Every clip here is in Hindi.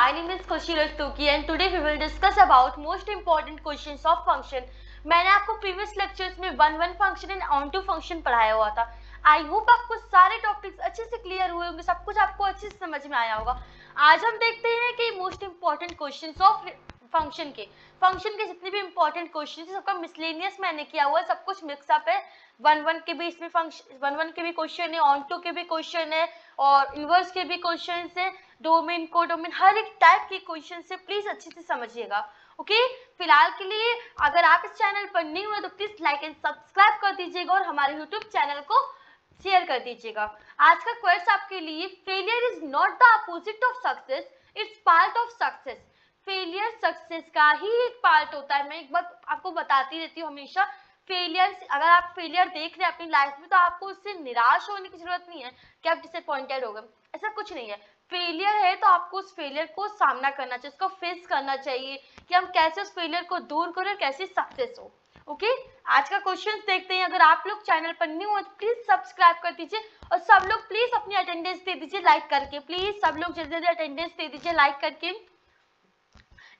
My name is Khushi Rastogi and today we will discuss about most important questions of function. मैंने आपको प्रीवियस लेक्चर्स में one function and onto function पढ़ाया हुआ था. आई होप आपको सारे टॉपिक्स अच्छे से क्लियर हुए होंगे, सब कुछ आपको अच्छे से समझ में आया होगा. आज हम देखते हैं कि most important questions of function के जितने भी इंपॉर्टेंट क्वेश्चन है सबका मिसलेनियस मैंने किया हुआ है, सब कुछ मिक्सअप है. वन के भी इसमें फंक्शन वन के भी क्वेश्चन है, ऑन टू के भी क्वेश्चन है और इनवर्स के भी क्वेश्चन है, डोमेन को डोमेन हर एक टाइप के क्वेश्चन से प्लीज अच्छे से समझिएगा. ओके फिलहाल के लिए अगर आप इस चैनल पर नहीं हुए तो प्लीज लाइक एंड सब्सक्राइब कर दीजिएगा और हमारे यूट्यूब चैनल को शेयर कर दीजिएगा. आज का क्वेश्चन आपके लिए, failure is not the opposite of success, it's part of success. Failure success का ही एक पार्ट होता है. मैं एक बात आपको बताती रहती हूँ हमेशा, फेलियर, अगर आप फेलियर देख रहे हैं अपनी लाइफ में तो आपको उससे निराश होने की जरूरत नहीं है कि आप डिसअपॉइंटेड हो गए, ऐसा कुछ नहीं है. फेलियर है तो आपको उस फेलियर को सामना करना चाहिए, उसको फेस करना चाहिए कि हम कैसे उस फेलियर को दूर करें, कैसे सक्सेस हो. ओके आज का क्वेश्चन देखते हैं. अगर आप लोग चैनल पर न्यू हो तो प्लीज सब्सक्राइब कर दीजिए और सब लोग प्लीज अपनी अटेंडेंस दे दीजिए लाइक करके. प्लीज सब लोग जल्दी जल्दी अटेंडेंस दे दीजिए लाइक करके.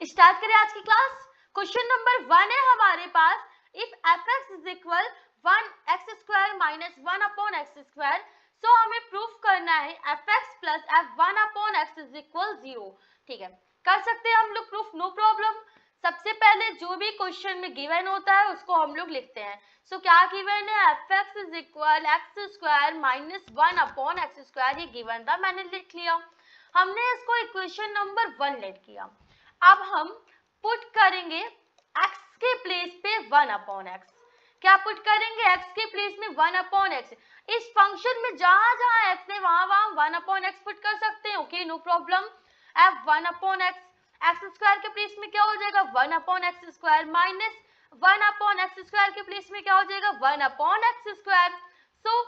स्टार्ट करें आज की क्लास. क्वेश्चन नंबर 1 है हमारे पास, if fx is equal 1x square minus 1 upon x square, so हमें प्रूफ करना है fx plus f1 upon x is equal 0. ठीक है, कर सकते हैं हम लोग प्रूफ, नो प्रॉब्लम. सबसे पहले जो भी क्वेश्चन में गिवन होता है उसको हम लोग लिखते हैं. सो क्या गिवन है, fx is equal x square minus 1 upon x square, ये गिवन था, मैंने लिख लिया. हमने इसको इक्वेशन नंबर 1 लेट किया. अब हम पुट करेंगे x के प्लेस पे 1 अपॉन एक्स. क्या पुट करेंगे, x के प्लेस में 1 अपॉन एक्स. इस फंक्शन में जहां जहां x है वहां वहां 1 अपॉन एक्स पुट कर सकते हैं. Okay no problem. f 1 upon X, X square के प्लेस में क्या हो जाएगा 1 upon x square minus 1 upon x square के प्लेस में क्या हो जाएगा 1 upon x square. So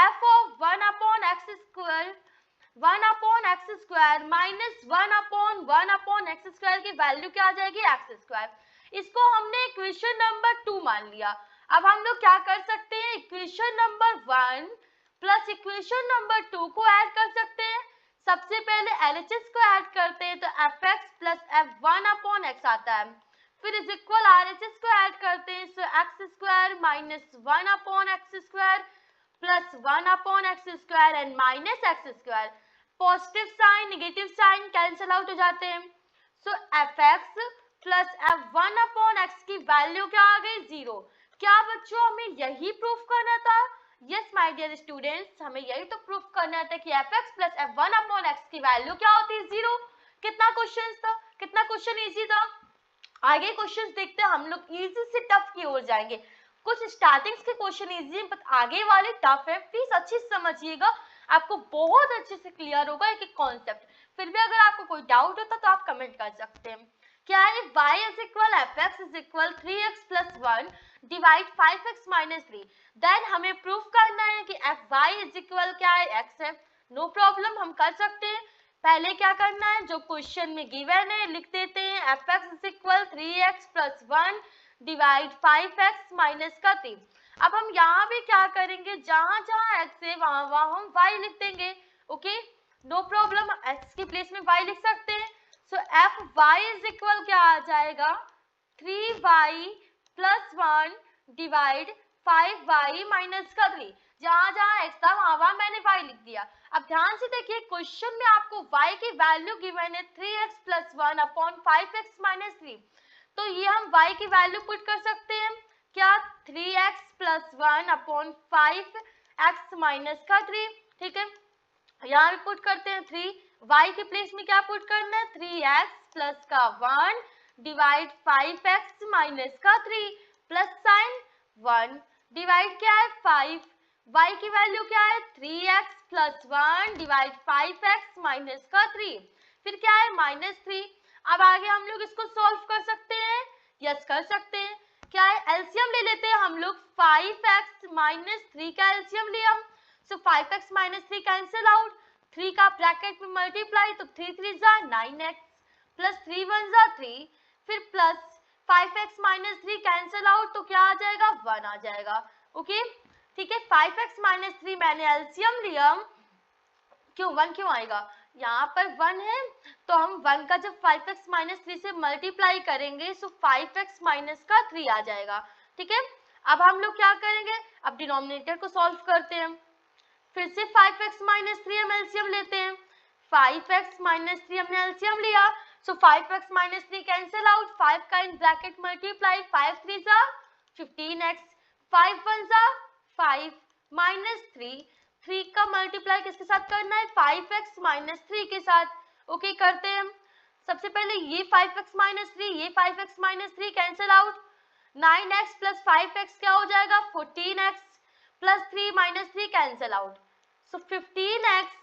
f of 1 upon x square 1 upon x square minus 1 upon x square की वैल्यू क्या आ जाएगी एक्स स्क्वायर. इसको हमने इक्वेशन नंबर 2 मान लिया. अब हम लोग क्या कर सकते हैं, equation number 1 plus equation number 2 को ऐड कर सकते हैं. सबसे पहले एलएचएस को ऐड करते हैं तो fx plus f1 upon x आता है. फिर इज इक्वल आरएचएस को ऐड करते हैं, so x square minus 1 upon x square plus 1 upon x square and minus x square. Positive sign negative sign cancel out हो जाते हैं. So fx plus f1 upon x की वैल्यू क्या आ गई 0. क्या बच्चों हमें यही प्रूफ करना था? यस माय डियर स्टूडेंट्स, हमें यही तो प्रूफ करना था कि fx plus f1 upon x की वैल्यू क्या होती है 0. कितना क्वेश्चन था, कितना क्वेश्चन इजी था. आगे क्वेश्चंस देखते हैं, हम लोग इजी से टफ की ओर जाएंगे. कुछ स्टार्टिंग्स के क्वेश्चन इजी हैं बट आगे वाले टफ है. प्लीज अच्छे से समझिएगा, आपको बहुत अच्छे से क्लियर होगा एक एक कॉन्सेप्ट. फिर भी अगर आपको कोई डाउट होता तो आप कमेंट कर सकते हैं. क्या है, y is equal fx is equal 3x plus 1 divide 5x minus 3. Then हमें प्रूफ करना है कि fy इज इक्वल क्या है x है. नो प्रॉब्लम, हम कर सकते हैं. पहले क्या करना है, जो क्वेश्चन में गिवन है लिख देते हैं. fx is equal 3x plus 1 divide 5x minus का 3. अब हम यहाँ भी क्या करेंगे, जहां जहां x है वहां वहां हम y लिख देंगे. ओके नो प्रॉब्लम, x के प्लेस में y लिख सकते हैं. सो fy इज इक्वल क्या आ जाएगा 3y plus 1 divide 5y minus का 3. जहां जहां x था वहां वहां मैंने y लिख दिया. अब ध्यान से देखिए, क्वेश्चन में आपको y की वैल्यू गिवन है 3x plus 1 upon 5x minus 3. तो ये हम y की वैल्यू पुट कर सकते हैं. क्या 3x plus 1 upon 5x minus का 3. ठीक है, यहाँ भी पुट करते हैं 3. y के प्लेस में क्या पुट करना है 3x प्लस का 1 डिवाइड 5x माइनस का 3 प्लस साइन 1 डिवाइड क्या है 5. y की वैल्यू क्या है 3x plus 1 divide 5x minus का 3. फिर क्या है माइनस 3. अब आगे हम लोग इसको सॉल्व कर सकते हैं. यस कर सकते हैं. क्या है, एलसीएम ले लेते हैं हम लोग. 5x माइनस 3 का एलसीएम लिया. सो 5x माइनस 3 कैंसिल आउट. 3 का ब्रैकेट में मल्टीप्लाई तो 3 3 जा 9x प्लस 3 1 जा 3. फिर plus 5x minus 3 cancel out तो क्या आ जाएगा 1 आ जाएगा. ओके ठीक है, 5x माइनस 3 मैंने एलसीएम लिया. क्यों 1 क्यों आएगा, यहाँ पर 1 है तो हम 1 का जब 5x माइनस 3 से मल्टीप्लाई करेंगे सो 5x माइनस का 3 आ जाएगा। ठीक है, अब हम लोग क्या करेंगे, अब डिनोमिनेटर को सॉल्व करते हैं। फिर से 5x माइनस 3 हम एलसीएम लेते हैं। 5x माइनस 3 हमने एलसीएम लिया, सो 5x माइनस 3 कैंसिल आउट, 5 का इन ब्रैकेट मल्टीप्लाई, 5 3 जा 15x, 5 1 जा 5 माइनस 3 का मल्टीप्लाई किसके साथ करना है, 5x माइनस 3 के साथ। ओके करते हैं हम। सबसे पहले ये 5x माइनस 3, ये 5x minus 3 cancel out, 9x plus 5x क्या हो जाएगा 14x plus 3 minus 3 cancel out, so 15x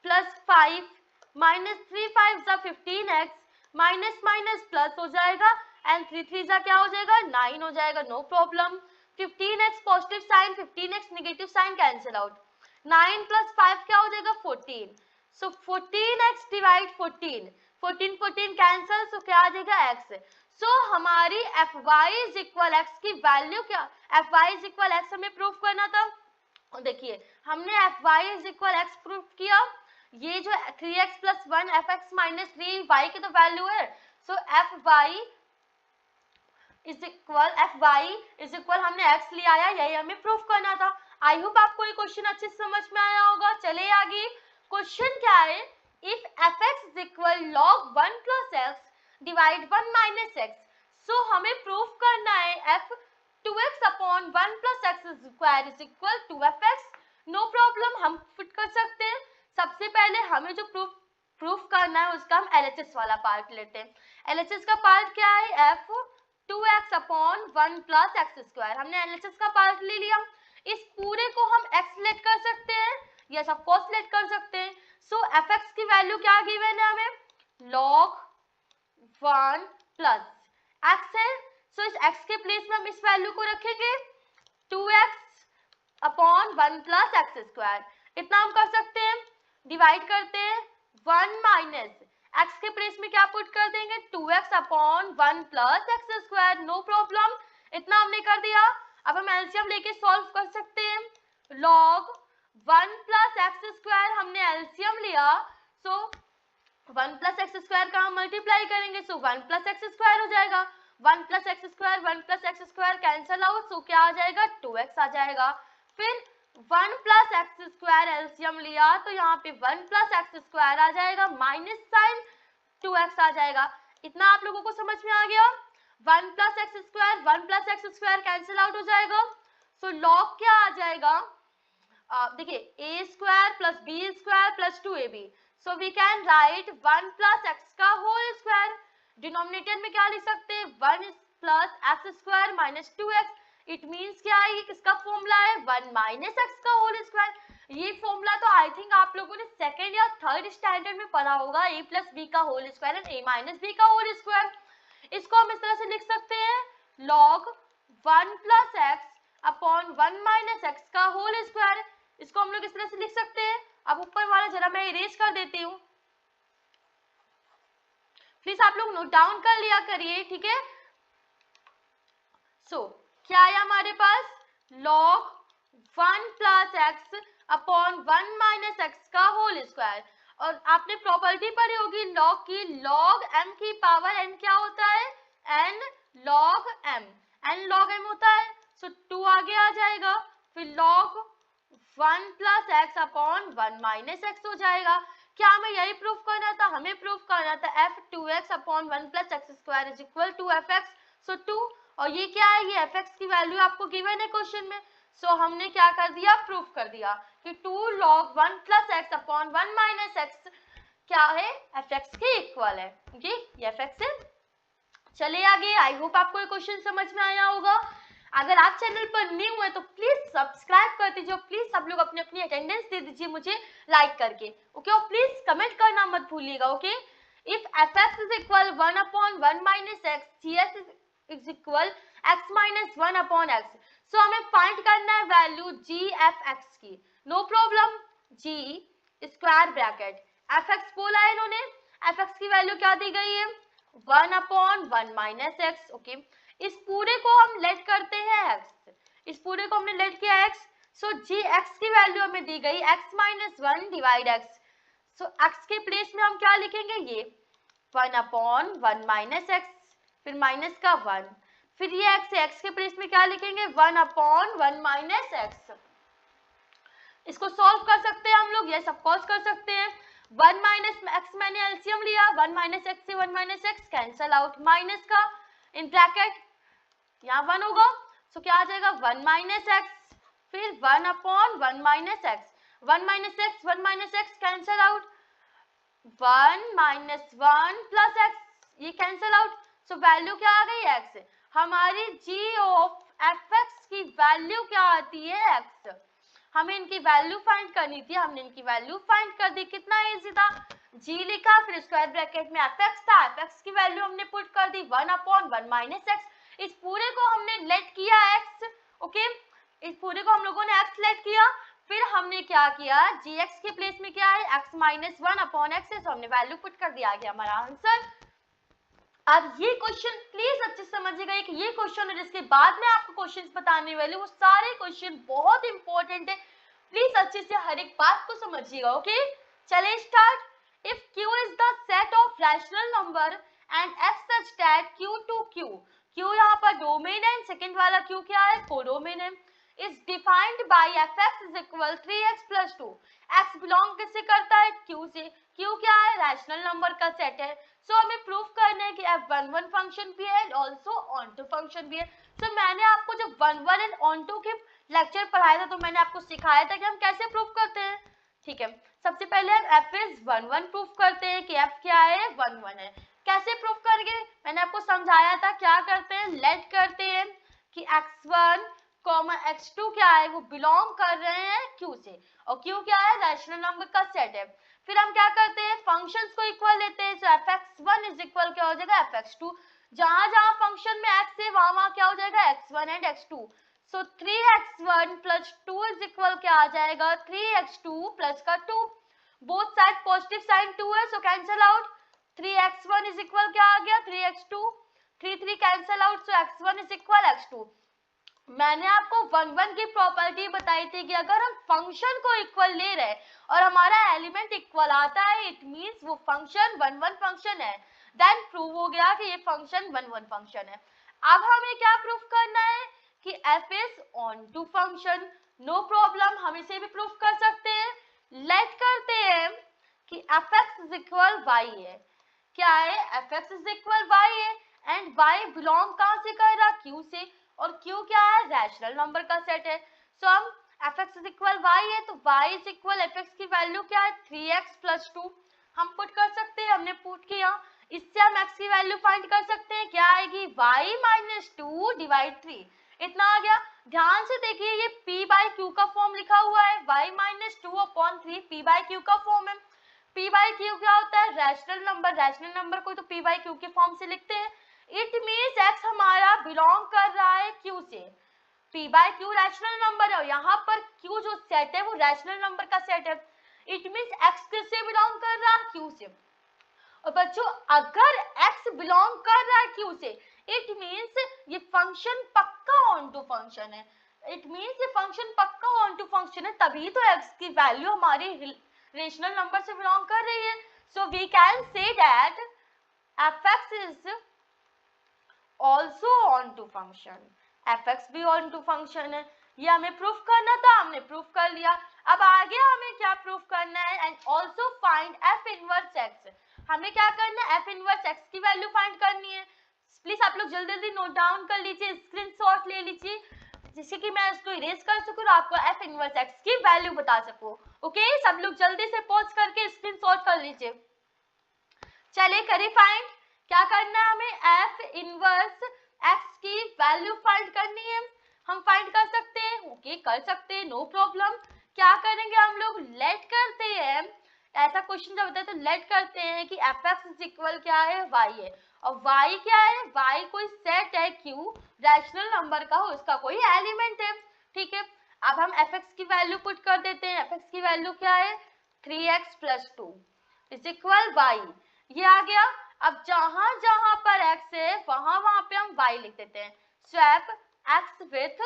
plus 5 minus 3 5 जा 15x, माइनस माइनस प्लस हो जाएगा एंड 3 3 जा क्या हो जाएगा 9 हो जाएगा, no problem. 15x positive sign 15x negative sign cancel out, 9 plus 5 क्या हो जाएगा 14, सो 14x डिवाइड 14, 14 14 कैंसिल, सो क्या आ जाएगा x। सो हमारी fy इज इक्वल x की वैल्यू क्या, fy इज इक्वल x हमें प्रूफ करना था। और देखिए हमने fy is equal x proof किया, ये जो 3x plus 1 fx minus 3 y की तो वैल्यू है, सो fy इज इक्वल हमने x लिया आया, यही हमें प्रूफ करना था। आई होप आपको ये क्वेश्चन अच्छे से समझ में आया होगा। चले आगे, क्वेश्चन क्या है, if fx is equal log 1 plus x divide 1 minus x, so हमें प्रूफ करना है f 2x upon 1 plus x square is equal to fx। No problem, हम फिट कर सकते हैं। सबसे पहले हमें जो प्रूफ करना है उसका हम LHS वाला पार्ट लेते हैं। LHS का पार्ट क्या है, f 2x upon 1 plus x square, हमने LHS का पार्ट ले लिया। इस पूरे को हम x लेट कर सकते हैं, यस ऑफ कोर्स लेट कर सकते हैं। सो fx की वैल्यू क्या गिवन है हमें, log 1 प्लस x है, सो इस x के प्लेस में हम इस वैल्यू को रखेंगे 2x upon 1 plus x square, इतना हम कर सकते हैं। डिवाइड करते हैं 1 माइनस x के प्लेस में क्या पुट कर देंगे 2x upon 1 plus x square, no problem, इतना हमने कर दिया। अब हम एलसीएम लेके सॉल्व कर सकते हैं। log 1 प्लस एक्स स्क्वायर हमने एलसीएम लिया, सो 1 प्लस एक्स स्क्वायर का हम मल्टीप्लाई करेंगे, सो 1 प्लस एक्स स्क्वायर हो जाएगा, 1 plus x square 1 plus x square cancel out, so क्या आ जाएगा 2x आ जाएगा। फिर 1 प्लस एक्स स्क्वायर एलसीएम लिया तो यहाँ पे 1 प्लस एक्स स्क्वायर आ जाएगा, माइनस साइन 2x आ जाएगा। इतना आप लोगों को समझ में आ गया। 1 plus x square 1 plus x square cancel out हो जाएगा, सो लॉग क्या आ जाएगा, देखिए a square plus b square plus 2ab, so we can write 1 plus X का होल स्क्वायर। डिनोमिनेटर में क्या लिख सकते हैं 1 plus x square minus 2x, it means क्या है, ये किसका फॉर्मूला है 1 माइनस एक्स का होल स्क्वायर। ये फॉर्मूला तो आई थिंक आप लोगों ने सेकंड या थर्ड स्टैंडर्ड में पढ़ा होगा, a प्लस बी का whole square and a minus B का होल स्क्वायर। इसको हम इस तरह से लिख सकते हैं log 1 plus x upon 1 minus X का होल स्क्वायर, इसको हम लोग इस तरह से लिख सकते हैं। अब ऊपर वाला जरा मैं इरेज कर देती हूँ, प्लीज आप लोग नोट डाउन कर लिया करिए, ठीक है। सो क्या आया हमारे पास, log 1 plus x upon 1 minus X का होल स्क्वायर, और आपने प्रॉपर्टी पढ़ी होगी log की, log m की पावर n क्या होता है, n log m, n log m होता है, सो 2 आगे आ जाएगा, फिर log 1 plus x upon 1 minus x हो जाएगा। क्या हमें यही प्रूफ करना था, हमें प्रूफ करना था f 2x upon 1 plus x square is equal to fx, so 2, और ये क्या है, ये fx की वैल्यू आपको गिवन है क्वेश्चन में, सो हमने क्या कर दिया, प्रूफ कर दिया कि 2 log 1 plus x upon 1 minus x क्या है, fx के इक्वल है, ये fx है। चलिए आगे, आई होप आपको ये क्वेश्चन समझ में आया होगा। अगर आप चैनल पर न्यू है तो प्लीज सब्सक्राइब कर दीजिए, प्लीज सब लोग अपनी अपनी अटेंडेंस दे दीजिए मुझे लाइक करके, ओके, और प्लीज कमेंट करना मत भूलिएगा, okay. If fx is equal 1 upon 1 minus x, gx is equal x minus 1 upon x, so हमें फाइंड करना है वैल्यू g f x की, no problem, g square bracket fx बोला है इन्होंने, fx की वैल्यू क्या दी गई है 1 अपॉन 1 माइनस एक्स, ओके। इस पूरे को हम लेट करते हैं x, इस पूरे को हमने लेट किया x, सो जी x की वैल्यू हमें दी गई x माइनस 1 डिवाइड x, सो x के प्लेस में हम क्या लिखेंगे, ये 1/1 माइनस एक्स, फिर माइनस का 1, फिर ये x के प्लेस में क्या लिखेंगे 1/1 माइनस एक्स। इसको सॉल्व कर सकते हैं हम लोग, यस ऑफ कोर्स कर सकते हैं। 1 माइनस एक्स मैंने एलसीएम लिया, 1 माइनस एक्स से 1 minus x cancel out, minus का इन ब्रैकेट यहाँ 1 होगा, सो क्या आ जाएगा 1 माइनस एक्स, फिर 1/1 minus x, 1 minus x 1 minus x cancel out, 1 minus 1 plus x ये कैंसल आउट, सो वैल्यू क्या आ गई x। हमारी g ऑफ fx की वैल्यू क्या आती है x। हमें इनकी वैल्यू फाइंड करनी थी, हमने इनकी वैल्यू फाइंड कर दी, कितना इजी था, g लिखा, फिर स्क्वायर ब्रैकेट में fx था, fx की वैल्यू हमने पुट कर दी 1/1 माइनस एक्स। इस पूरे को हमने लेट किया x, ओके, इस पूरे को हम लोगों ने x लेट किया, फिर हमने क्या किया gx के प्लेस में क्या है x माइनस 1/x है, तो हमने वैल्यू पुट कर दिया, आ गया हमारा आंसर। अब ये क्वेश्चन प्लीज अच्छे से समझिएगा कि ये क्वेश्चन है जिसके बाद में आपको क्वेश्चंस बताने वाले, वो सारे क्वेश्चन बहुत इंपॉर्टेंट है, प्लीज अच्छे से हर एक बात को समझिएगा, ओके। चलिए start. If q is the set of rational number and f such that q to q, q यहाँ पर डोमेन है, सेकंड वाला q क्या है कोडोमेन है, is defined by fx is equal 3x plus 2, x belong किससे करता है q से, q क्या है रैशनल नंबर का सेट है, सो हमें प्रूफ करना है कि f11 फंक्शन भी है and also onto function भी है। सो मैंने आपको जब 11 एंड ऑन टू के लेक्चर पढ़ाया था तो मैंने आपको सिखाया था कि हम कैसे प्रूफ करते हैं, ठीक है। सबसे पहले हम f इज 11 प्रूफ करते हैं कि f क्या है 11 है, कैसे प्रूफ करेंगे मैंने आपको समझाया था, क्या करते हैं लेट करते हैं कि x1 x2 क्या है वो बिलोंग कर रहे हैं q से, और q क्या है रैशनल नंबर का सेट है। फिर हम क्या करते हैं फंक्शंस को इक्वल लेते हैं, सो fx1 इज इक्वल क्या हो जाएगा fx2, जहां जहां फंक्शन में x है वहां वहां क्या हो जाएगा x1 and x2, so 3x1 plus 2 is equal क्या आ जाएगा 3x2 प्लस का 2, बोथ साइड पॉजिटिव साइन 2 है, so cancel out, 3x1 is equal क्या आ गया 3x2, 3 cancel out, so x1 is equal x2। मैंने आपको 1 की प्रॉपर्टी बताई थी कि अगर हम फंक्शन को इक्वल ले रहे और हमारा एलिमेंट इक्वल आता है इट मींस वो फंक्शन 1 फंक्शन है, देन प्रूव हो गया कि ये फंक्शन 1 फंक्शन है। अब हमें क्या प्रूफ करना है कि f is onto function, no problem, हम इसे भी प्रूफ कर सकते हैं। लेट करते हैं कि fx इज इक्वल y है, क्या है fx इज इक्वल y है एंड y बिलोंग कहां से कर रहा q से, और q क्या है रैशनल नंबर का सेट है, सो हम fx इज इक्वल y है तो y इज इक्वल fx की वैल्यू क्या है 3x प्लस 2, हम पुट कर सकते हैं, हमने पुट किया, इससे हम x की वैल्यू फाइंड कर सकते हैं, क्या आएगी y माइनस 2 डिवाइड 3, इतना आ गया। ध्यान से देखिए ये p बाई q का फॉर्म लिखा हुआ है, y minus 2 upon 3 p by q का फॉर्म है, p बाई q क्या होता है रैशनल नंबर, रैशनल नंबर को तो p बाई q के फॉर्म से लिखते हैं, इट मीन्स x हमारा बिलोंग कर रहा है q से, p by q rational number है और यहाँ पर q जो सेट है वो रैशनल नंबर का सेट है, इट मीन्स x किससे बिलोंग कर रहा है q से। और बच्चों अगर x बिलोंग कर रहा है q से इट मीन्स ये फंक्शन पक्का ऑन टू फंक्शन है, इट मीन्स ये फंक्शन पक्का ऑन टू फंक्शन है, तभी तो x की वैल्यू हमारी रेशनल नंबर से बिलोंग कर रही है, so we can say that fx is also onto function, fx भी ऑन टू फंक्शन है, ये हमें प्रूफ करना था, हमने प्रूफ कर लिया। अब आगे हमें क्या प्रूफ करना है and also find f inverse x, हमें क्या करना है f इनवर्स x की वैल्यू फाइंड करनी है, प्लीज आप लोग जल्दी जल्दी नोट डाउन कर लीजिए, स्क्रीनशॉट ले लीजिए जिससे कि मैं इसको इरेज कर सकूं और आपको f इनवर्स x की वैल्यू बता सकूं, ओके सब लोग जल्दी से पॉज करके स्क्रीनशॉट कर लीजिए। चलिए करिए फाइंड, क्या करना है हमें f इनवर्स x की वैल्यू फाइंड करनी है, हम फाइंड कर सकते हैं, ओके कर सकते हैं नो प्रॉब्लम। क्या करेंगे हम लोग लेट करते हैं, ऐसा क्वेश्चन जब होता है तो लेट करते हैं कि fx इज इक्वल क्या है y है, और y क्या है y कोई सेट है q रैशनल नंबर का हो इसका कोई एलिमेंट है, ठीक है। अब हम fx की वैल्यू पुट कर देते हैं, fx की वैल्यू क्या है 3x plus 2 is equal y, ये आ गया। अब जहां जहां पर x है वहां वहां पे हम y लिख देते हैं, swap x with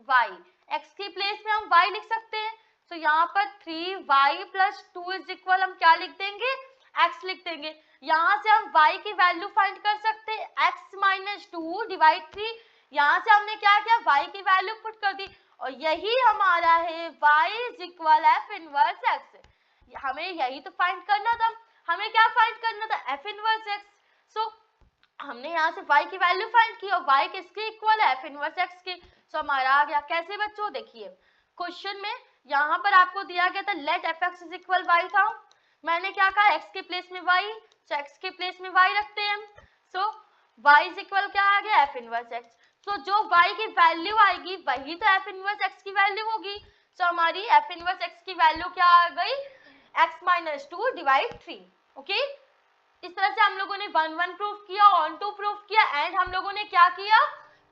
y, x की प्लेस में हम y लिख सकते हैं, तो यहाँ पर 3y प्लस 2 इज इक्वल हम क्या लिख देंगे, x लिख देंगे। यहाँ से हम y की वैल्यू फाइंड कर सकते हैं, x माइनस 2 डिवाइड 3। यहाँ से हमने क्या किया, y की वैल्यू पुट कर दी और यही हमारा है y is equal f inverse x। हमें यही तो फाइंड करना था, हमें क्या फाइंड करना था, f इनवर्स x। सो हमने यहाँ से y की वैल्यू फाइंड की और y किसके इक्वल है, f इनवर्स x के। सो हमारा आ गया। कैसे बच्चों, देखिए क्वेश्चन में यहाँ पर आपको दिया गया था let F X is equal Y था, मैंने क्या कहा, x के प्लेस में y, सो x के प्लेस में y रखते हैं। सो y इज इक्वल क्या आ गया, f इनवर्स x। सो जो y की वैल्यू आएगी वही तो f इनवर्स x की वैल्यू होगी। सो हमारी f इनवर्स x की वैल्यू क्या आ गई, x माइनस 2 डिवाइड 3। ओके, इस तरह से हम लोगों ने 1 1 प्रूफ किया, ऑन 2 प्रूफ किया एंड हम लोगों ने क्या किया,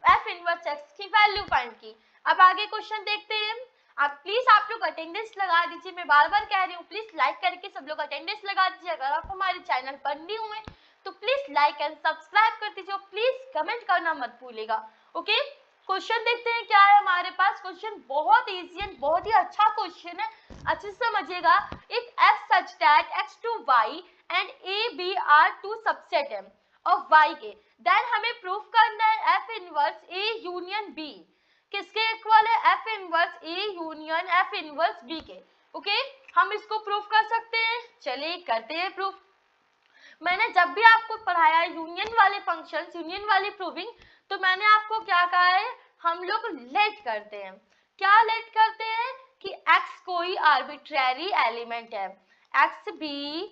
f इनवर्स x की वैल्यू फाइंड की। अब आगे क्वेश्चन देखते हैं। आप प्लीज आप लोग अटेंडेंस लगा दीजिए, मैं बार बार कह रही हूँ, प्लीज लाइक करके सब लोग अटेंडेंस लगा दीजिए। अगर आप हमारे चैनल पर न्यू हैं तो प्लीज लाइक एंड सब्सक्राइब कर दीजिए, प्लीज कमेंट करना मत भूलिएगा। ओके, क्वेश्चन देखते हैं क्या है हमारे पास। क्वेश्चन बहुत इजी एंड बहुत ही अच्छा क्वेश्चन है, अच्छे से समझिएगा। If f such that x to y and a b are two subset of y के, देन हमें प्रूफ करना है f inverse a union b किसके इक्वल है, f inverse a union f inverse b के। ओके, हम इसको प्रूफ कर सकते हैं, चलिए करते हैं प्रूफ। मैंने जब भी आपको पढ़ाया यूनियन वाले फंक्शंस, यूनियन वाली प्रूविंग, तो मैंने आपको क्या कहा है, हम लोग लेट करते हैं। क्या लेट करते हैं कि x कोई आर्बिट्रेरी एलिमेंट है, x भी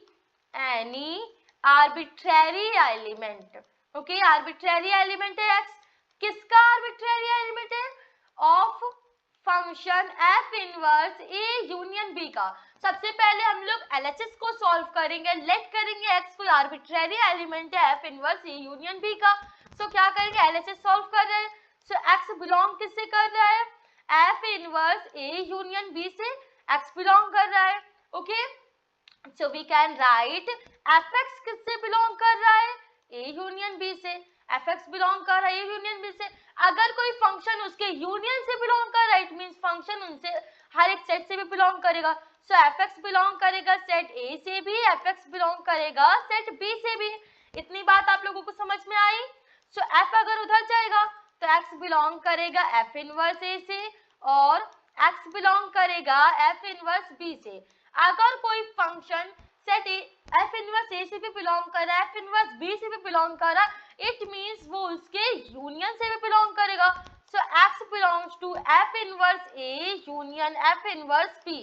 any arbitrary element. Okay, arbitrary element है x, किसका आर्बिट्रेरी एलिमेंट है, of function f inverse a union b का। सबसे पहले हम लोग LHS को सॉल्व करेंगे, लेट करेंगे x कोई आर्बिट्रेरी एलिमेंट है f inverse a union b का। सो क्या करेंगे, LHS सॉल्व कर रहे हैं, सो x बिलोंग किससे कर रहा है, f inverse a union b से x बिलोंग कर रहा है। Okay, so we can write fx किससे बिलोंग कर रहा है, a यूनियन b से। fx बिलोंग कर रहा है a यूनियन b से। अगर कोई फंक्शन उसके यूनियन से बिलोंग कर रहा है, इट मींस फंक्शन उनसे हर एक सेट से भी बिलोंग करेगा। सो fx बिलोंग करेगा सेट a से भी, fx बिलोंग करेगा सेट b से भी। इतनी बात आप लोगों को समझ में आई। सो f अगर उधर जाएगा तो x बिलोंग करेगा f इनवर्स a से और x बिलोंग करेगा f इनवर्स b से। अगर कोई function set f inverse a से भी बिलोंग कर रहा है, f इनवर्स b से भी बिलोंग कर रहा है, इट मींस वो उसके यूनियन से भी बिलोंग करेगा। So x belongs to f inverse a union f inverse b।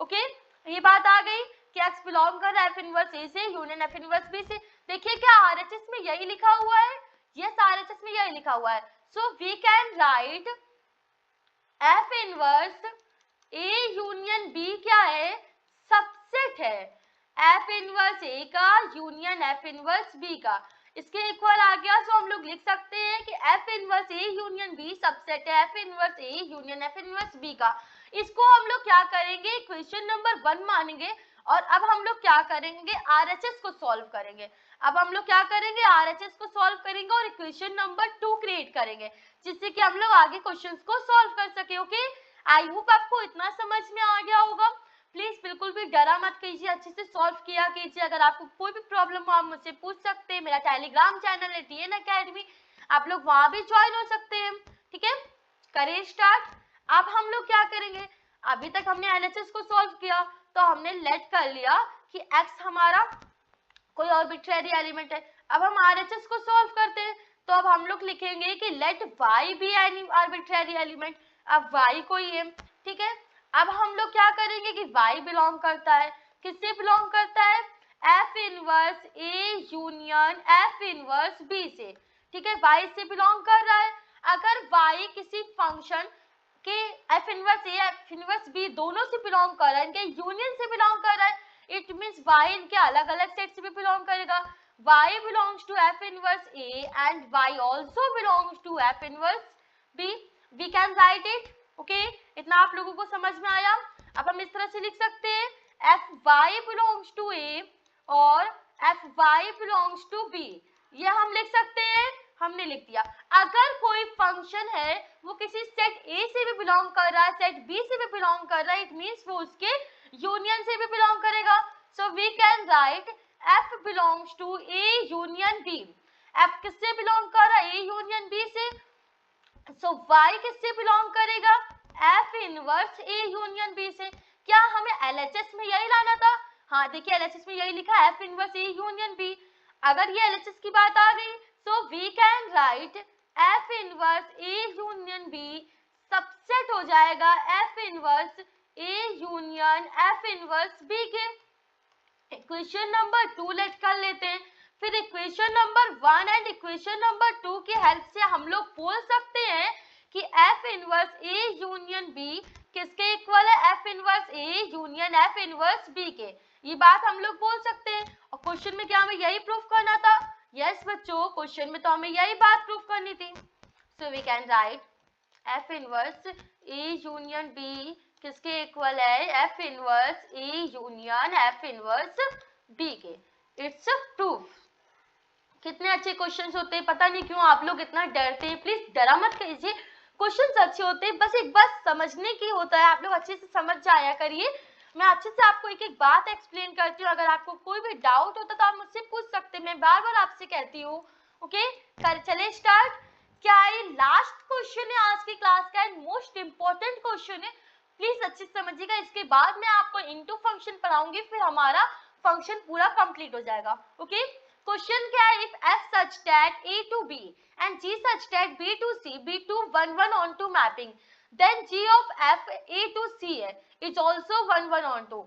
Okay, ये बात आ गई कि x बिलोंग कर रहा है f इनवर्स a से यूनियन f इनवर्स b से। देखिए क्या RHS में यही लिखा हुआ है, यस RHS में यही लिखा हुआ है। So we can write f inverse a union b क्या है, सबसेट है f इनवर्स a का यूनियन f इनवर्स b का, इसके इक्वल आ गया। सो हम लोग लिख सकते हैं कि f inverse a union b subset है f inverse a union f inverse b का। इसको हम लोग क्या करेंगे, क्वेश्चन नंबर 1 मानेंगे और अब हम लोग क्या करेंगे, RHS को सॉल्व करेंगे। अब हम लोग क्या करेंगे, RHS को सॉल्व करेंगे और इक्वेशन नंबर 2 क्रिएट करेंगे, जिससे कि हम लोग आगे क्वेश्चंस को सॉल्व कर सके। ओके, आई होप आपको इतना समझ में आ गया होगा। प्लीज बिल्कुल भी डरा मत कीजिए, अच्छे से सॉल्व किया कीजिए। अगर आपको कोई भी प्रॉब्लम हो आप मुझसे पूछ सकते हैं। मेरा टेलीग्राम चैनल है TN अकेडमी, आप लोग वहां भी ज्वाइन हो सकते हैं। ठीक है, करें स्टार्ट। अब हम लोग क्या करेंगे, अभी तक हमने LHS को सॉल्व किया तो हमने लेट कर लिया कि x हमारा कोई आर्बिट्रेरी एलिमेंट है। अब हम RHS को सॉल्व करते हैं तो अब हम लोग लिखेंगे कि let y be any arbitrary element. अब y कोई है, ठीक है। अब हम लोग क्या करेंगे कि y बिलोंग करता है, किससे बिलोंग करता है, f inverse a union f inverse b से। ठीक है, y से बिलोंग कर रहा है। अगर y किसी फंक्शन के f inverse a f inverse b दोनों से बिलोंग कर रहा है, इनके यूनियन से बिलोंग कर रहा है, इट मींस y इनके अलग अलग सेट से भी बिलोंग करेगा। y belongs to f inverse a and y also belongs to f inverse b. We can write it. Okay, इतना आप लोगों को समझ में आया। अब हम इस तरह से लिख सकते हैं fy belongs to a और fy belongs to b, ये हम लिख सकते हैं हमने लिख दिया। अगर कोई फंक्शन है वो किसी सेट ए से भी बिलोंग कर रहा है, सेट बी से भी बिलोंग कर रहा है, इट मींस वो उसके यूनियन से भी बिलोंग करेगा। So we can write F belongs to A union B. F किससे बिलोंग कर रहा है? ए यूनियन बी से। सो y किससे बिलोंग करेगा? F inverse A union B से। क्या हमें एलएचएस में यही लाना था? हाँ देखिए एलएचएस में यही लिखा है, F inverse A union B. अगर ये एलएचएस की बात आ गई so we can write F inverse A union B subset हो जाएगा F inverse A union F inverse B के। इक्वेशन नंबर 2 लेट कर लेते हैं। फिर equation number 1 and equation number 2 की हेल्प से हम लोग बोल सकते हैं कि F inverse A union B किसके इक्वल है? F inverse A union F inverse B के। ये बात हम लोग बोल सकते हैं। और क्वेश्चन में क्या हमें यही प्रूफ करना था? यस बच्चों, क्वेश्चन में तो हमें यही बात प्रूफ करनी थी। So we can write F inverse A union B किसके इक्वल है? F inverse A union F inverse B के। It's a proof. कितने अच्छे क्वेश्चंस होते हैं, पता नहीं क्यों आप लोग इतना डरते हैं। प्लीज डरा मत कीजिए, क्वेश्चंस अच्छे होते हैं, बस एक बार समझने की होता है, आप लोग अच्छे से समझ जाया करिए। मैं अच्छे से आपको एक एक बात एक्सप्लेन करती हूँ। अगर आपको कोई भी डाउट होता तो आप मुझसे पूछ सकते हैं, मैं बार बार आपसे कहती हूँ। ओके चले स्टार्ट। क्या ये लास्ट क्वेश्चन है आज की क्लास का एंड मोस्ट इंपॉर्टेंट क्वेश्चन है, प्लीज अच्छे से समझिएगा। इसके बाद मैं आपको इनटू फंक्शन पढ़ाऊंगी, फिर हमारा फंक्शन पूरा कंप्लीट हो जाएगा। ओके क्वेश्चन क्या है? If f such that a to b and g such that b to c be to 1 1 on to mapping, then g of f a to c है is also 1 1 on to।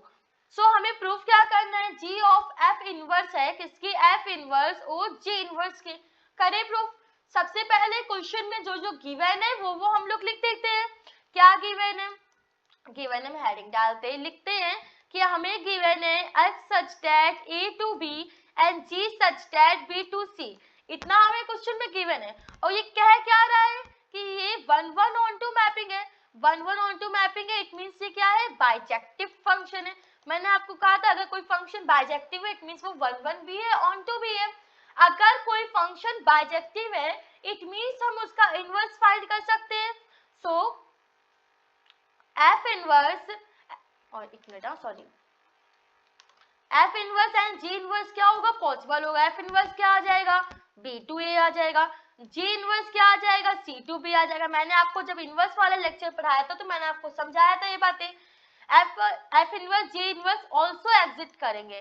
सो हमें प्रूफ क्या करना है? g of f इनवर्स है किसकी? f इनवर्स और g इनवर्स के। करें प्रूफ। सबसे पहले क्वेश्चन में जो जो गिवन है वो हम लोग लिख देते हैं। क्या गिवन है? गिवन है, हेडिंग डालते हैं, लिखते हैं कि हमें गिवन है f such that a to b and g such that b to c। इतना हमें क्वेश्चन में गिवन है। और ये कह क्या रहा है कि ये 1 1 on to मैपिंग है। 1 1 on to मैपिंग है, इट मींस ये क्या है? बाइजेक्टिव फंक्शन है। मैंने आपको कहा था अगर कोई फंक्शन बाइजेक्टिव है इट मींस वो 1 1 भी है ऑन टू भी है। अगर कोई फंक्शन बाइजेक्टिव है इट मींस हम उसका इनवर्स फाइंड कर सकते हैं। सो एफ इनवर्स और एक minute sorry F inverse and ji inverse क्या होगा? पॉसिबल होगा। एफ इनवर्स क्या आ जाएगा? बी टू ए आ जाएगा। जी इनवर्स क्या आ जाएगा? सी टू बी आ जाएगा। मैंने आपको जब इनवर्स वाला लेक्चर पढ़ाया था तो मैंने आपको समझाया था ये बातें। एफ इनवर्स जी इनवर्स ऑल्सो एग्जिट करेंगे,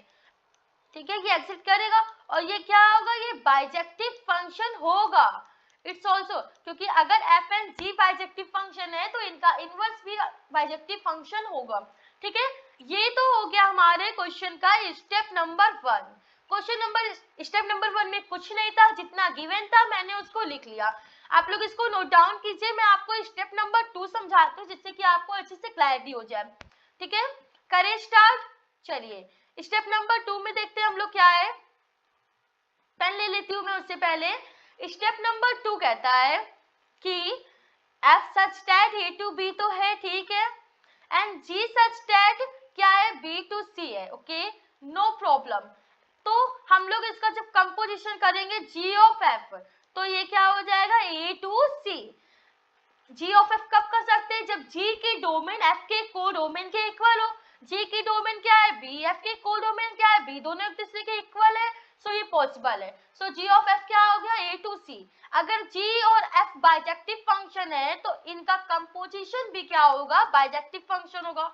ठीक है, ये एग्जिट करेगा। और ये क्या होगा? ये बाइजेक्टिव फंक्शन होगा। इट्स ऑल्सो, क्योंकि अगर F and G bijective function है तो इनका इनवर्स भी बाइजेक्टिव फंक्शन होगा। ठीक है, ये तो हो गया हमारे क्वेश्चन का step number 1। Question number step number 1 में कुछ नहीं था, जितना गिवन था मैंने उसको लिख लिया। आप लोग इसको नोट डाउन कीजिए, मैं आपको स्टेप नंबर 2 समझाती हूँ जिससे कि आपको अच्छे से क्लैरिटी हो जाए। ठीक है, करें स्टार्ट। चलिए स्टेप नंबर 2 में देखते हैं हम लोग क्या है। पेन ले लेती हूँ मैं उससे पहले। स्टेप नंबर 2 कहता है कि f such that a to b तो है, ठीक है, एंड g सच दैट क्या है? b टू c है। Okay no problem. तो हम लोग इसका जब कंपोजिशन करेंगे g ऑफ f तो ये क्या हो जाएगा? a to c। g of f कब कर सकते हैं? जब g की डोमेन f के को डोमेन के इक्वल हो। g की डोमेन क्या है? b, f के को डोमेन क्या है? b, दोनों एक दूसरे के इक्वल है। सो ये पॉसिबल है। सो g ऑफ f क्या हो गया? a to c। अगर g और f बाइजेक्टिव फंक्शन है तो इनका कंपोजिशन भी क्या होगा? बाइजेक्टिव फंक्शन होगा।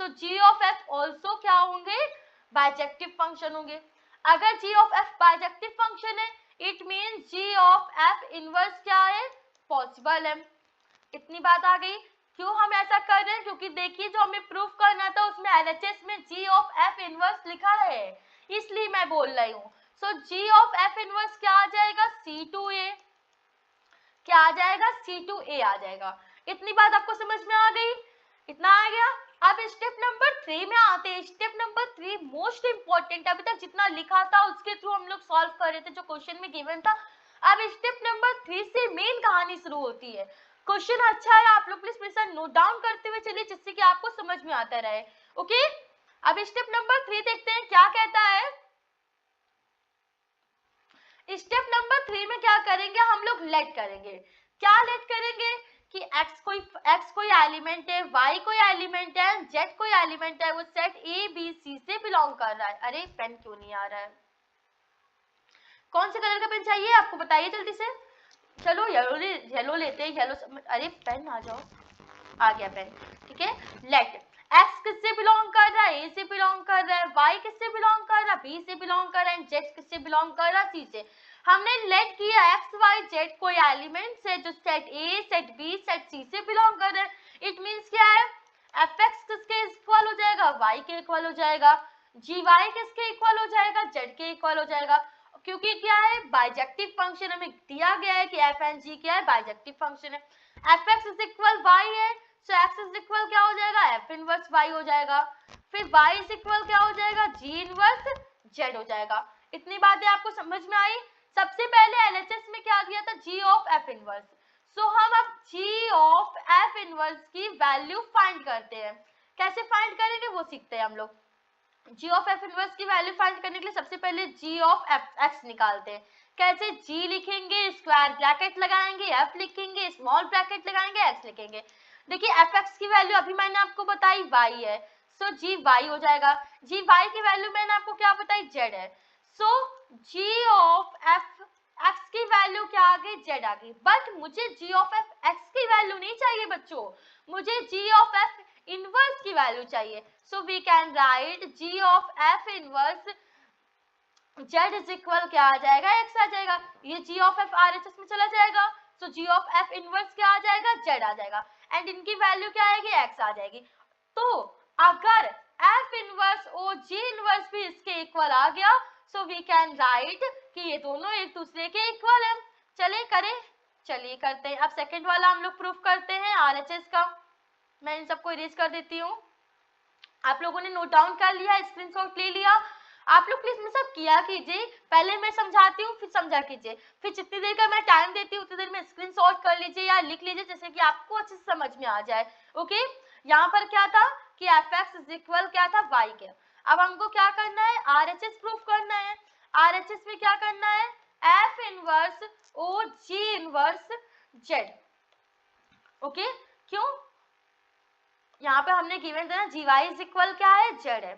So g of f also क्या होंगे? बाइजेक्टिव फंक्शन होंगे। अगर g of f bijective function है it means g of f inverse क्या है? पॉसिबल है। इतनी बात आ गई। क्यों हम ऐसा कर रहे हैं? क्योंकि देखिए जो हमें प्रूफ करना था उसमें एलएचएस में g ऑफ f इनवर्स लिखा है, इसलिए मैं बोल रही हूँ। सो g ऑफ f इनवर्स क्या आ जाएगा? c2a। क्या आ जाएगा? c2a आ जाएगा। इतनी बात आपको समझ में आ गई? इतना आ गया। अब स्टेप नंबर 3 में आते हैं। Step number 3 most important. अभी तक जितना लिखा था उसके थ्रू हम लोग सॉल्व कर रहे थे जो क्वेश्चन में गिवन था। अब स्टेप नंबर 3 से मेन कहानी शुरू होती है। क्वेश्चन अच्छा है, आप लोग प्लीज मेरे साथ नोट डाउन करते हुए चलिए जिससे कि आपको समझ में आता रहे। ओके अब स्टेप नंबर 3 देखते हैं क्या कहता है। स्टेप नंबर 3 में क्या करेंगे, हम लोग लेट करेंगे। क्या लेट करेंगे कि x कोई एलिमेंट है, y कोई एलिमेंट है, z कोई एलिमेंट है, वो सेट ए बी सी से बिलोंग कर रहा है। अरे पेन क्यों नहीं आ रहा है, कौन से कलर का पेन चाहिए आपको, बताइए जल्दी से। चलो येलो लेते हैं, येलो। अरे पेन आ जाओ, आ गया पेन, ठीक है। लेट x किससे बिलोंग कर रहा है, a से बिलोंग कर रहा है, y किससे बिलोंग कर रहा है, b से बिलोंग कर रहा है, z किससे बिलोंग कर रहा है, c से। हमने लेट किया x y z कोई एलिमेंट्स है जो set a set b set c से बिलोंग कर रहे हैं। इट मींस क्या है, fx किसके इक्वल हो जाएगा, y के इक्वल हो जाएगा, gy किसके इक्वल हो जाएगा, z के इक्वल हो जाएगा। क्योंकि क्या है, बाइजेक्टिव फंक्शन हमें दिया गया है कि f एंड g क्या है, बाइजेक्टिव फंक्शन है। fx इज इक्वल y है, सो x इज इक्वल क्या हो जाएगा, f इनवर्स y हो जाएगा। फिर y इज इक्वल क्या हो जाएगा, g इनवर्स z हो जाएगा। इतनी बातें आपको समझ में आई। सबसे पहले LHS में क्या दिया था, g ऑफ f इनवर्स। सो हम अब g ऑफ f इनवर्स की वैल्यू फाइंड करते हैं। कैसे फाइंड करेंगे वो सीखते हैं हम लोग। g ऑफ f इनवर्स की वैल्यू फाइंड करने के लिए सबसे पहले g ऑफ x निकालते हैं। कैसे, g लिखेंगे, स्क्वायर ब्रैकेट लगाएंगे, f लिखेंगे, स्मॉल ब्रैकेट लगाएंगे, x लिखेंगे। देखिए fx की वैल्यू अभी मैंने आपको बताई y है, सो gy हो जाएगा। gy की वैल्यू मैंने आपको क्या बताई, z है। सो g ऑफ f x की वैल्यू क्या आ गई, z आ गई। बट मुझे g ऑफ f x की वैल्यू नहीं चाहिए बच्चों, मुझे g ऑफ f इनवर्स की वैल्यू चाहिए। So we can write g of f inverse z is equal क्या आ जाएगा, x आ जाएगा। ये g ऑफ f RHS में चला जाएगा, तो g ऑफ f इनवर्स क्या आ जाएगा, z आ जाएगा। एंड इनकी वैल्यू क्या आएगी, x आ जाएगी। तो अगर f इनवर्स और g इनवर्स भी इसके इक्वल आ गया, सो वी कैन राइट कि ये दोनों एक दूसरे के इक्वल है। चलिए करें, चलिए करते हैं। अब सेकंड वाला हम लोग प्रूफ करते हैं RHS का। मैं इन सबको इरेज कर देती हूँ। आप लोगों ने नोट डाउन कर लिया, स्क्रीनशॉट ले लिया। आप लोग प्लीज में सब किया कीजिए, पहले मैं समझाती हूँ फिर समझा कीजिए, फिर जितनी देर का मैं टाइम देती हूँ उतनी देर में स्क्रीनशॉट कर लीजिए या लिख लीजिए, जैसे कि आपको अच्छे से समझ में आ जाए। ओके, यहाँ पर क्या था कि fx इज इक्वल क्या था, y के। अब हमको क्या करना है, RHS प्रूफ करना है। RHS में क्या करना है, f इनवर्स ओ g इनवर्स z। ओके, क्यों, यहाँ पे हमने गिवन था ना gy इज इक्वल क्या है, z है।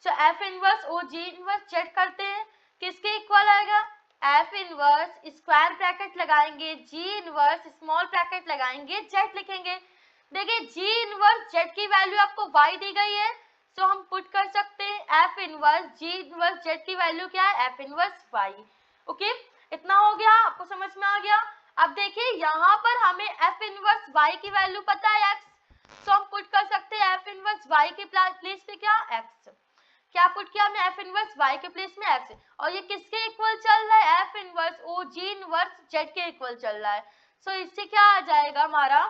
सो f इनवर्स ओ g इनवर्स z करते हैं, किसके इक्वल आएगा, f इनवर्स स्क्वायर ब्रैकेट लगाएंगे, g इनवर्स स्मॉल ब्रैकेट लगाएंगे, z लिखेंगे। देखिए g इनवर्स z की वैल्यू आपको y दी गई है, सो हम पुट कर सकते हैं f inverse g inverse z की वैल्यू क्या है, f इनवर्स y। ओके, इतना हो गया, आपको समझ में आ गया। अब देखिए यहाँ पर हमें f इनवर्स y की वैल्यू पता है x, तो हम पुट कर सकते हैं f इनवर्स y के प्लेस पे क्या, x। क्या पुट किया हमने, f इनवर्स y के प्लेस में x, और ये किसके इक्वल चल रहा है, f इनवर्स ओ g इनवर्स z के इक्वल चल रहा है। सो इससे क्या आ जाएगा हमारा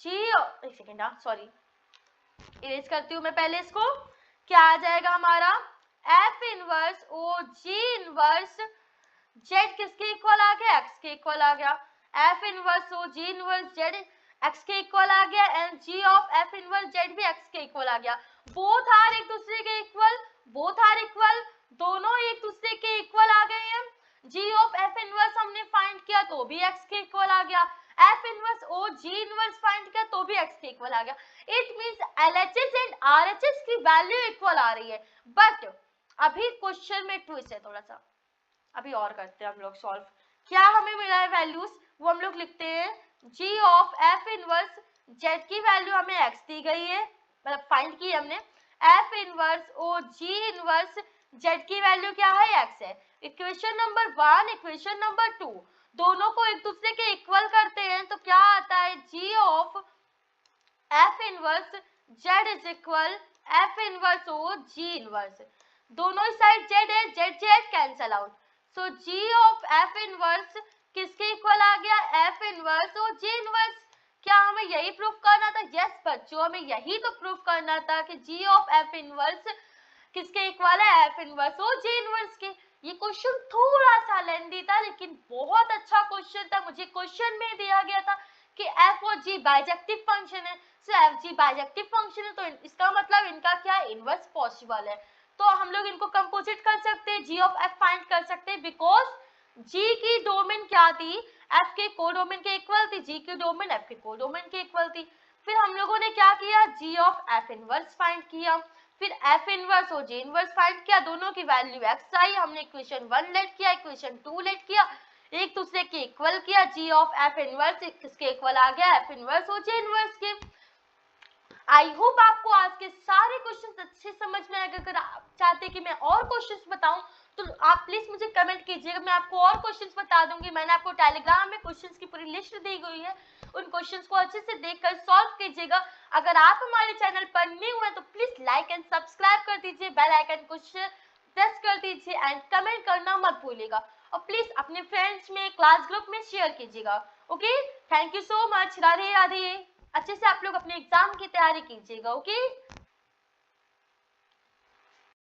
g, एक सेकेंड सॉरी, इरेज करती हूँ मैं पहले इसको। क्या आ जाएगा हमारा, f इनवर्स ओ g इनवर्स z किसके इक्वल आ गया, x के इक्वल आ गया। f इनवर्स ओ g इनवर्स z x के इक्वल आ गया, and g of f inverse z भी x के इक्वल आ गया। बोथ आर एक दूसरे के इक्वल, बोथ आर इक्वल, दोनों एक दूसरे के इक्वल आ गए हैं। g ऑफ f इनवर्स हमने फाइंड किया तो भी x के इक्वल आ गया, f इनवर्स ओ g इनवर्स फाइंड किया तो भी x के इक्वल आ गया। It means LHS and RHS की वैल्यू इक्वल आ रही है। बट अभी क्वेश्चन में ट्विस्ट है थोड़ा सा, अभी और करते हैं हम लोग सॉल्व। क्या हमें मिला है वैल्यूज, वो हम लोग लिखते हैं। g of f inverse z की वैल्यू हमें x दी गई है, मतलब फाइंड की हमने। f इनवर्स ओ g इनवर्स z की वैल्यू क्या है, x है। इक्वेशन नंबर 1 इक्वेशन नंबर 2 दोनों को एक दूसरे के इक्वल करते हैं तो क्या आता है, g of f inverse z is equal f inverse O g inverse. दोनों साइड z है, z cancel out. So g of f inverse किसके इक्वल आ गया, f इनवर्स और g इनवर्स। क्या हमें यही प्रूफ करना था, यस बच्चों हमें यही तो प्रूफ करना था कि g ऑफ f इनवर्स किसके इक्वल है, f इनवर्स और g इनवर्स के। ये क्वेश्चन थोड़ा सा लेंदी था लेकिन बहुत अच्छा क्वेश्चन था। मुझे क्वेश्चन में दिया गया था कि f और g बाइजेक्टिव फंक्शन है, सो f g बाइजेक्टिव फंक्शन है तो इसका मतलब इनका क्या इनवर्स पॉसिबल है। तो हम लोग इनको कंपोजिट कर सकते हैं, जी ऑफ एफ फाइंड कर सकते हैं, बिकॉज जी की डोमेन क्या थी, एफ के कोडोमेन के इक्वल थी, जी की डोमेन एफ के कोडोमेन के इक्वल थी। फिर हम लोगों ने क्या किया, जी ऑफ एफ इनवर्स फाइंड किया, फिर एफ इनवर्स और जे इनवर्स फाइंड किया, दोनों की वैल्यू एक्स आई, हमने इक्वेशन 1 लेट किया, इक्वेशन 2 लेट किया, एक दूसरे के इक्वल किया, जी ऑफ एफ इनवर्स किसके इक्वल आ गया, एफ इनवर्स और जे इनवर्स के। आई होप आपको आज के सारे क्वेश्चंस अच्छे समझ में आए। अगर आप चाहते कि मैं और क्वेश्चंस बताऊं तो आप प्लीज मुझे कमेंट कीजिएगा, मैं आपको और क्वेश्चंस बता दूंगी। मैंने आपको टेलीग्राम में क्वेश्चंस की पूरी लिस्ट दी गई है, उन क्वेश्चंस को अच्छे से देखकर सॉल्व कीजिएगा। अगर आप हमारे चैनल पर न्यू हैं तो प्लीज लाइक एंड सब्सक्राइब कर दीजिए, बेल आइकन को प्रेस कर दीजिए एंड कमेंट करना मत भूलिएगा, और प्लीज अपने फ्रेंड्स में, क्लास ग्रुप में शेयर कीजिएगा। Okay, thank you so much, Radhe Radhe. अच्छे से आप लोग अपने एग्जाम की तैयारी कीजिएगा। ओके।